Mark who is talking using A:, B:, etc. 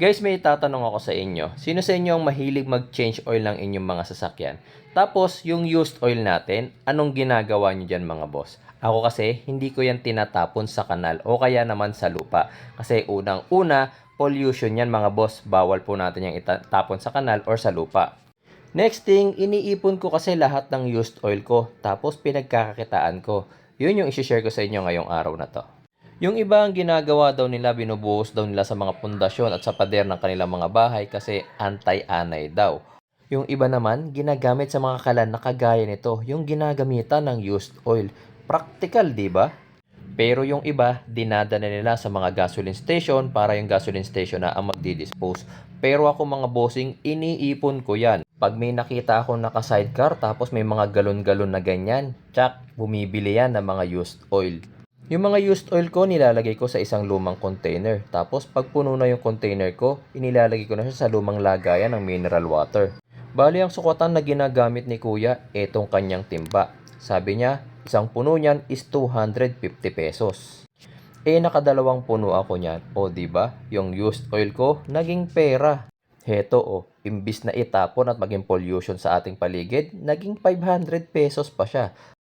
A: Guys, may tatanong ako sa inyo. Sino sa inyo ang mahilig mag-change oil ng inyong mga sasakyan? Tapos, yung used oil natin, anong ginagawa nyo dyan mga boss? Ako kasi, hindi ko yan tinatapon sa kanal o kaya naman sa lupa. Kasi unang-una, pollution yan mga boss. Bawal po natin yung itapon sa kanal or sa lupa. Next thing, iniipon ko kasi lahat ng used oil ko. Tapos pinagkakakitaan ko. Yun yung isi-share ko sa inyo ngayong araw na to. Yung iba ang ginagawa daw nila, binubuhos daw nila sa mga pundasyon at sa pader ng kanilang mga bahay kasi anti-anay daw. Yung iba naman, ginagamit sa mga kalan na kagaya nito, yung ginagamitan ng used oil. Practical, di ba? Pero yung iba, dinadala nila sa mga gasoline station para yung gasoline station na ang magdi-dispose. Pero ako mga bossing, iniipon ko yan. Pag may nakita akong naka-sidecar tapos may mga galon-galon na ganyan, tsak, bumibili yan ng mga used oil. Yung mga used oil ko, nilalagay ko sa isang lumang container. Tapos pag puno na yung container ko, inilalagay ko na siya sa lumang lagayan ng mineral water. Bali ang sukatan na ginagamit ni kuya, etong kanyang timba. Sabi niya, isang puno niyan is 250 pesos. Nakadalawang puno ako niyan. O di ba? Yung used oil ko naging pera. Heto imbis na itapon at maging pollution sa ating paligid, naging 500 pesos pa siya.